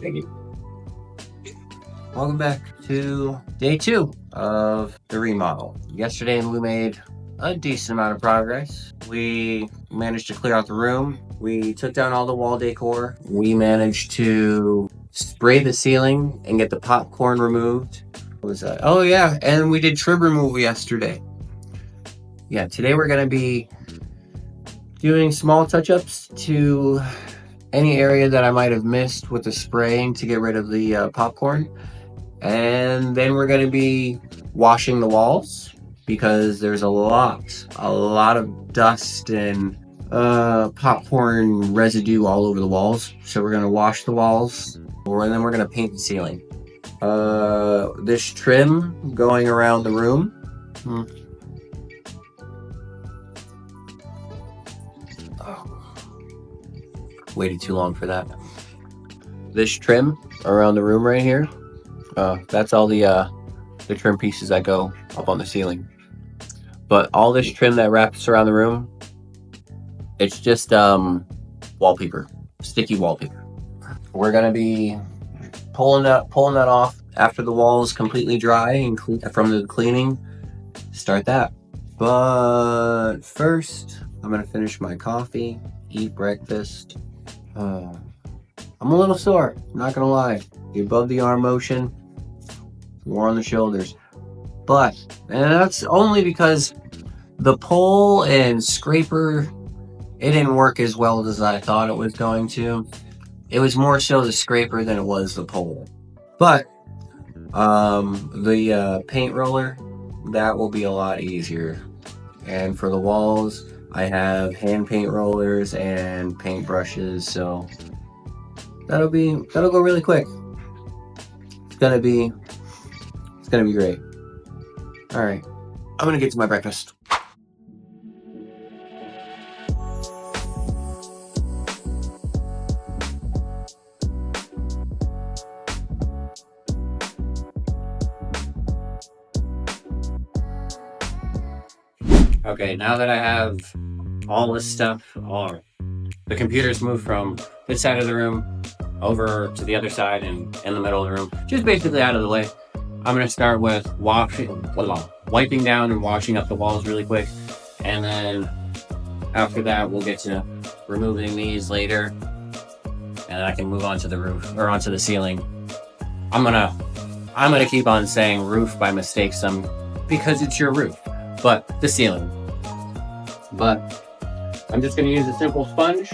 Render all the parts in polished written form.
Thank you. Welcome back to day 2 of the remodel. Yesterday we made a decent amount of progress. We managed to clear out the room. We took down all the wall decor. We managed to spray the ceiling and get the popcorn removed. What was that? Oh yeah, and we did trim removal yesterday. Yeah, today we're gonna be doing small touch-ups to any area that I might have missed with the spraying to get rid of the popcorn. And then we're going to be washing the walls because there's a lot of dust and popcorn residue all over the walls. So we're going to wash the walls, and then we're going to paint the ceiling. This trim going around the room. Waited too long for that. This trim around the room right here. That's all the trim pieces that go up on the ceiling. But all this trim that wraps around the room, it's just wallpaper, sticky wallpaper. We're gonna be pulling that off after the wall is completely dry and from the cleaning. Start that. But first, I'm gonna finish my coffee, eat breakfast. I'm a little sore, not gonna lie. The above the arm motion, more on the shoulders. And that's only because the pole and scraper, it didn't work as well as I thought it was going to. It was more so the scraper than it was the pole. But the paint roller, that will be a lot easier. And for the walls, I have hand paint rollers and paint brushes, so that'll go really quick. It's gonna be great. All right, I'm gonna get to my breakfast. Okay, now that I have all this stuff, the computer's moved from this side of the room over to the other side and in the middle of the room, just basically out of the way. I'm gonna start with wiping down and washing up the walls really quick, and then after that we'll get to removing these later, and I can move on to the roof or onto the ceiling. I'm gonna keep on saying roof by mistake because it's your roof, but the ceiling. But I'm just gonna use a simple sponge,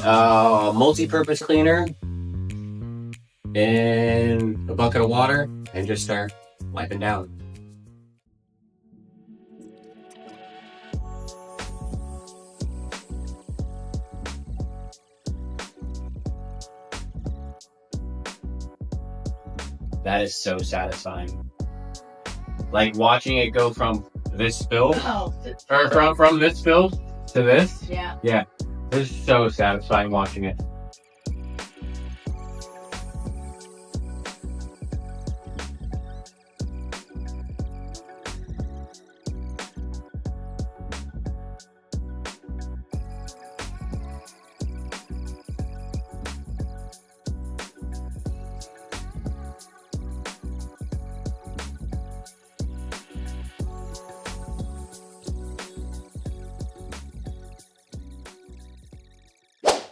multi-purpose cleaner, and a bucket of water, and just start wiping down. That is so satisfying. Like watching it go from this spill, or from this spill to this. Yeah. It's so satisfying watching it.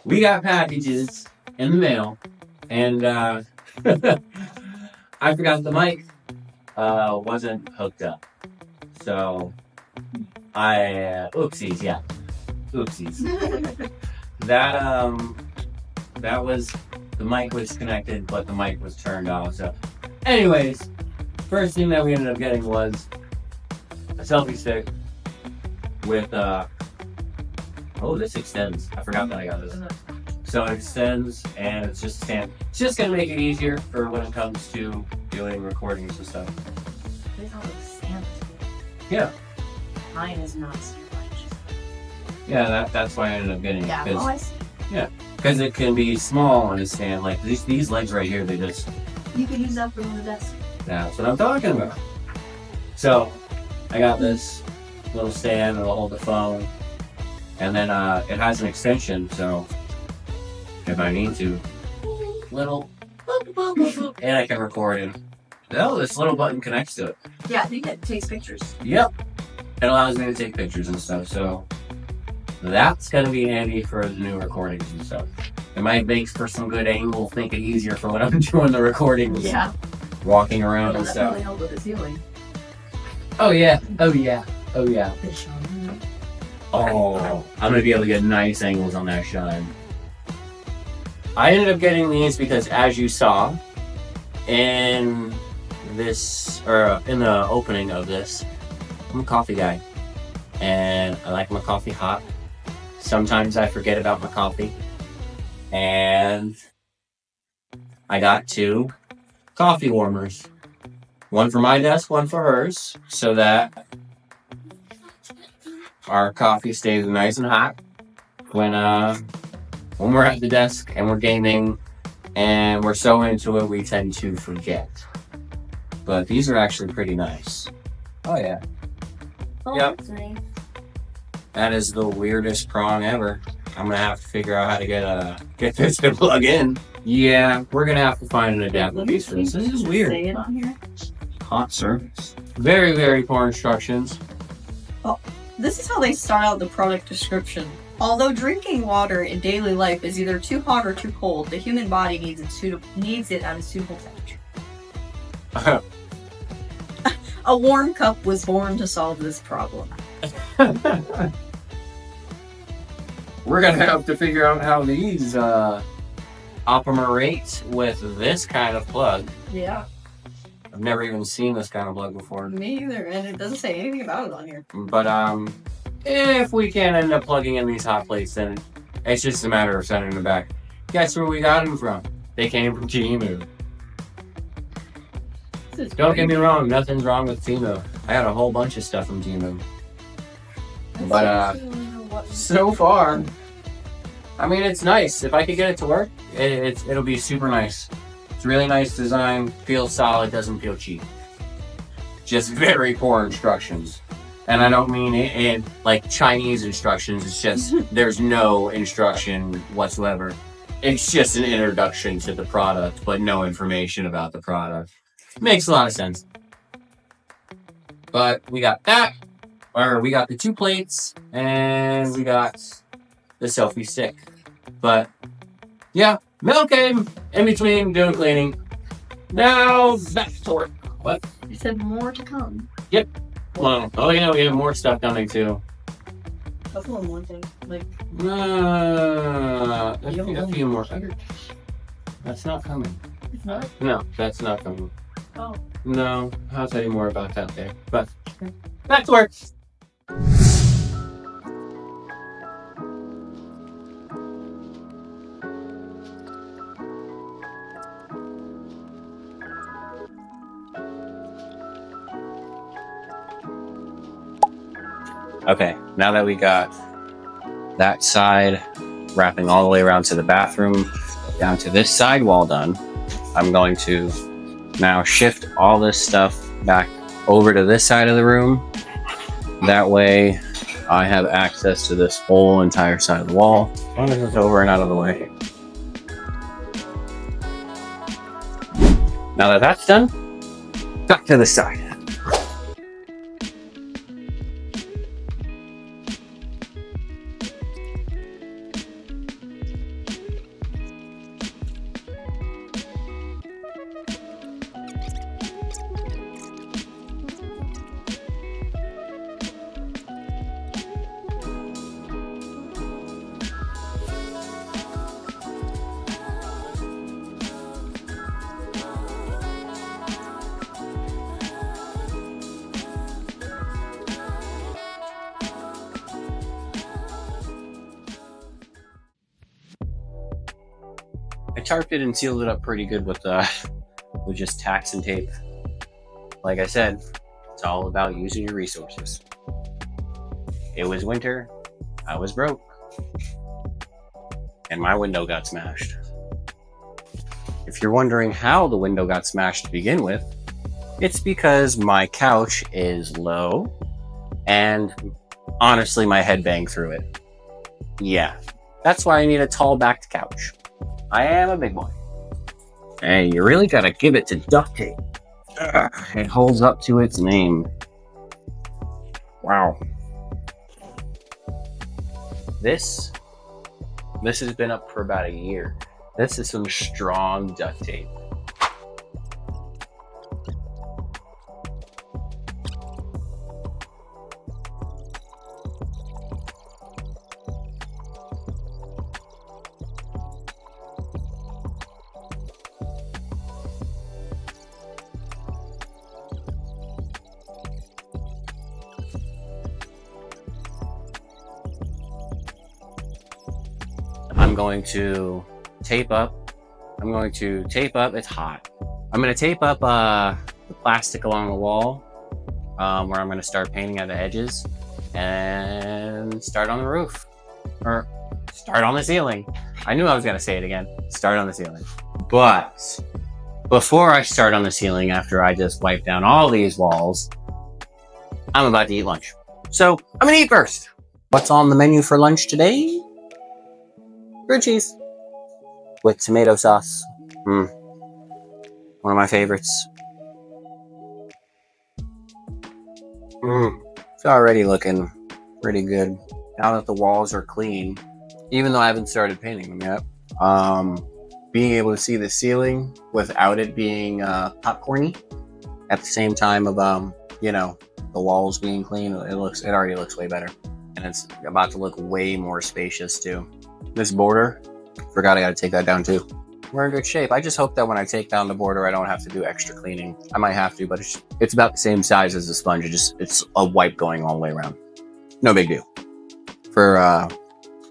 We got packages in the mail, and I forgot the mic wasn't hooked up. So oopsies. That was, the mic was connected, but the mic was turned off. So anyways, first thing that we ended up getting was a selfie stick with this extends. I forgot that I got this. So it extends, and it's just a stand. It's just gonna make it easier for when it comes to doing recordings and stuff. There's all those stands. Yeah. Mine is not so much. Yeah, that's why I ended up getting it. Yeah, I see. Yeah, because it can be small on a stand. Like these legs right here, they just. You could use that for the desk. That's what I'm talking about. So I got this little stand that'll hold the phone, and then it has an extension, so if I need to, little boop, boop, boop, boop, and I can record it. Oh, this little button connects to it. Yeah, I think it takes pictures. Yep. It allows me to take pictures and stuff, so that's gonna be handy for the new recordings and stuff. It might make for some good angles, make it easier for when I'm doing the recordings. Yeah. Walking around It'll and stuff. definitely help with the ceiling. Oh yeah, oh yeah, oh yeah. Oh, I'm gonna be able to get nice angles on that shine. I ended up getting these because, as you saw in this, or in the opening of this, I'm a coffee guy, and I like my coffee hot. Sometimes I forget about my coffee, and I got 2 coffee warmers. One for my desk, one for hers, so that our coffee stays nice and hot when we're at the desk and we're gaming and we're so into it we tend to forget. But these are actually pretty nice. Oh yeah. Oh, Yep. that's nice. That is the weirdest prong ever. I'm gonna have to figure out how to get this to plug in. Yeah, we're gonna have to find an adapter piece for this. This is weird. Say it on here. Hot service. Very, very poor instructions. This is how they start out the product description. Although drinking water in daily life is either too hot or too cold, the human body needs it at a suitable temperature. A warm cup was born to solve this problem. We're gonna have to figure out how these operate with this kind of plug. Yeah, I've never even seen this kind of plug before. me either, and it doesn't say anything about it on here. But if we can't end up plugging in these hot plates, then it's just a matter of sending them back. Guess where we got them from? They came from Timu. Don't get me wrong, nothing's wrong with Timu. I got a whole bunch of stuff from Timu. But so far, I mean, it's nice. If I could get it to work, it'll be super nice. It's really nice design, feels solid, doesn't feel cheap. Just very poor instructions. And I don't mean it like Chinese instructions, it's just, there's no instruction whatsoever. It's just an introduction to the product, but no information about the product. Makes a lot of sense. But we got that, or we got the 2 plates, and we got the selfie stick. But yeah, milk came in between doing cleaning. Now back to work. What? You said more to come. Yep. Well, oh yeah, we have more stuff coming too. That's one more thing. Like, A few more. That's not coming. it's not. No, that's not coming. Oh. No, I'll tell you more about that there. But back to work. Okay, now that we got that side wrapping all the way around to the bathroom, down to this side wall done, I'm going to now shift all this stuff back over to this side of the room. That way I have access to this whole entire side of the wall. As long as it's over and out of the way. Now that that's done, back to the side. I tarped it and sealed it up pretty good with just tacks and tape. Like I said, it's all about using your resources. It was winter, I was broke, and my window got smashed. If you're wondering how the window got smashed to begin with, it's because my couch is low, and honestly, my head banged through it. Yeah, that's why I need a tall backed couch. I am a big boy. Hey, you really gotta give it to duct tape. It holds up to its name. Wow. This has been up for about a year. This is some strong duct tape. I'm going to tape up. It's hot. I'm going to tape up the plastic along the wall where I'm going to start painting at the edges and start on the roof. Or start on the ceiling. I knew I was going to say it again. Start on the ceiling. But before I start on the ceiling, after I just wipe down all these walls, I'm about to eat lunch. So I'm going to eat first. What's on the menu for lunch today? Grilled cheese with tomato sauce. One of my favorites. It's already looking pretty good. Now that the walls are clean, even though I haven't started painting them yet, being able to see the ceiling without it being popcorny at the same time of the walls being clean, it already looks way better, and it's about to look way more spacious too. This border, forgot I got to take that down too. We're in good shape. I just hope that when I take down the border, I don't have to do extra cleaning. I might have to, but it's about the sit's a sponge. It's a wipe going all the way around. No big deal. For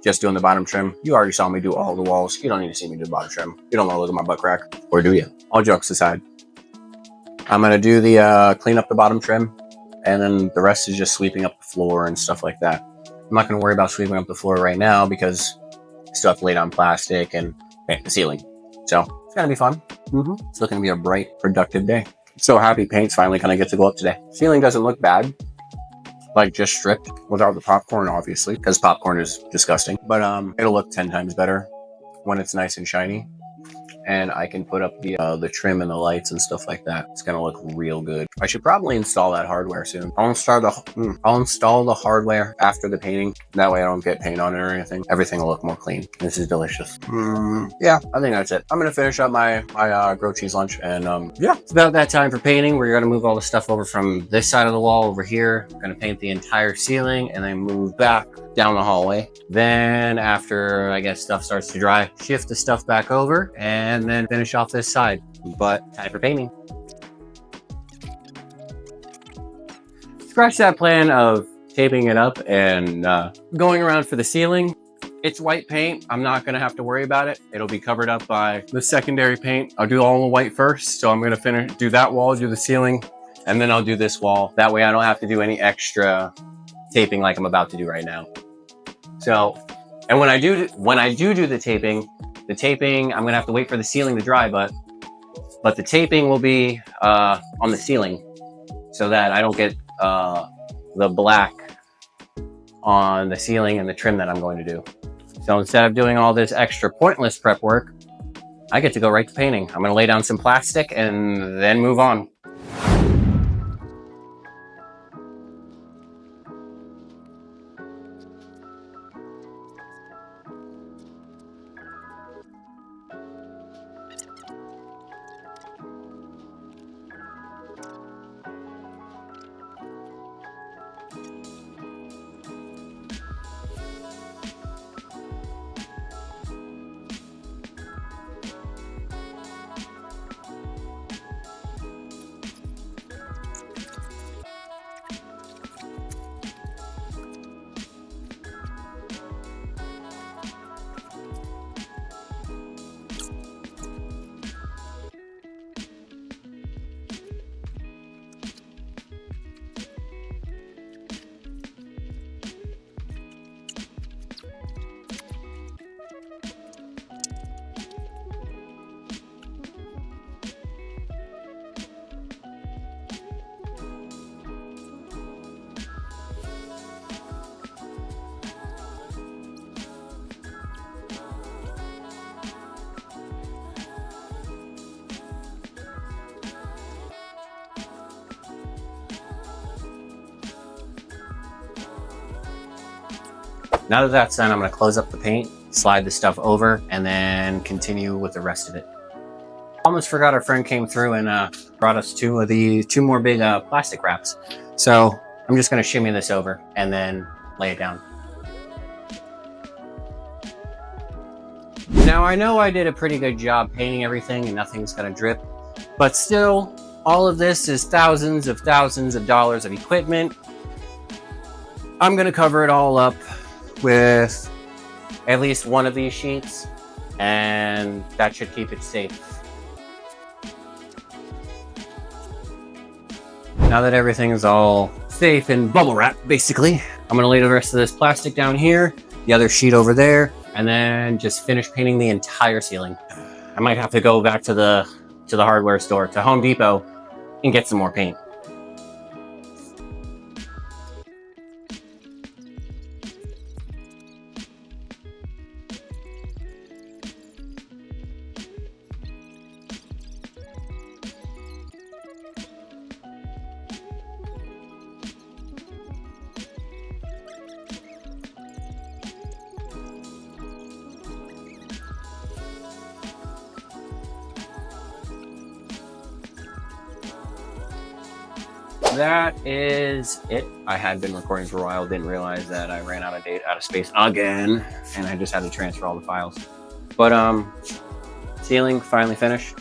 just doing the bottom trim, you already saw me do all the walls. You don't need to see me do the bottom trim. You don't want to look at my butt crack, or do you? All jokes aside, I'm gonna do the clean up the bottom trim, and then the rest is just sweeping up the floor and stuff like that. I'm not gonna worry about sweeping up the floor right now because I still have to lay down plastic and paint the ceiling. So it's gonna be fun. It's looking to be a bright, productive day. I'm so happy paint's finally gonna get to go up today. Ceiling doesn't look bad, like just stripped without the popcorn, obviously, because popcorn is disgusting. But it'll look 10 times better when it's nice and shiny, and I can put up the trim and the lights and stuff like that. It's gonna look real good. I should probably install that hardware soon. I'll install the hardware after the painting. That way I don't get paint on it or anything. Everything will look more clean. This is delicious. Yeah, I think that's it. I'm gonna finish up my grilled cheese lunch, and yeah, it's about that time for painting. We're gonna move all the stuff over from this side of the wall over here. Gonna paint the entire ceiling and then move back down the hallway. Then after I guess stuff starts to dry, shift the stuff back over and then finish off this side. But time for painting. Scratch that plan of taping it up and going around for the ceiling. It's white paint. I'm not gonna have to worry about it. It'll be covered up by the secondary paint. I'll do all the white first. So I'm gonna do that wall, do the ceiling, and then I'll do this wall. That way I don't have to do any extra taping like I'm about to do right now. So, and when I do the taping, I'm gonna have to wait for the ceiling to dry, but the taping will be on the ceiling so that I don't get the black on the ceiling and the trim that I'm going to do. So instead of doing all this extra pointless prep work, I get to go right to painting. I'm gonna lay down some plastic and then move on. Now that that's done, I'm going to close up the paint, slide the stuff over, and then continue with the rest of it. Almost forgot our friend came through and brought us two more big plastic wraps. So I'm just going to shimmy this over and then lay it down. Now I know I did a pretty good job painting everything and nothing's going to drip, but still, all of this is thousands of dollars of equipment. I'm going to cover it all up with at least one of these sheets, and that should keep it safe. Now that everything is all safe and bubble wrap, basically, I'm going to lay the rest of this plastic down here, the other sheet over there, and then just finish painting the entire ceiling. I might have to go back to the hardware store, to Home Depot, and get some more paint. That is it. I had been recording for a while, didn't realize that I ran out of space again, and I just had to transfer all the files. But ceiling finally finished,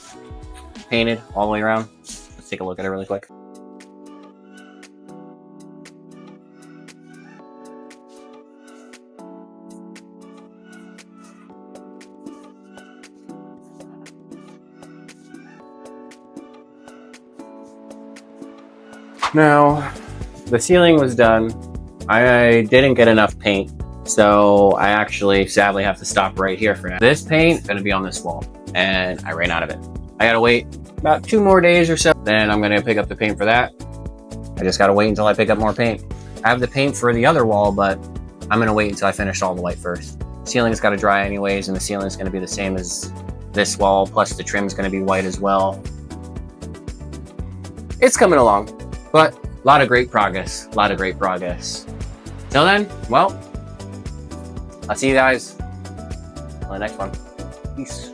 painted all the way around. Let's take a look at it really quick. Now, the ceiling was done. I didn't get enough paint, so I actually sadly have to stop right here for now. This paint is gonna be on this wall, and I ran out of it. I gotta wait about 2 more days or so, then I'm gonna pick up the paint for that. I just gotta wait until I pick up more paint. I have the paint for the other wall, but I'm gonna wait until I finish all the white first. Ceiling's gotta dry anyways, and the ceiling's gonna be the same as this wall, plus the trim's gonna be white as well. It's coming along. But a lot of great progress, Till then, well, I'll see you guys on the next one. Peace.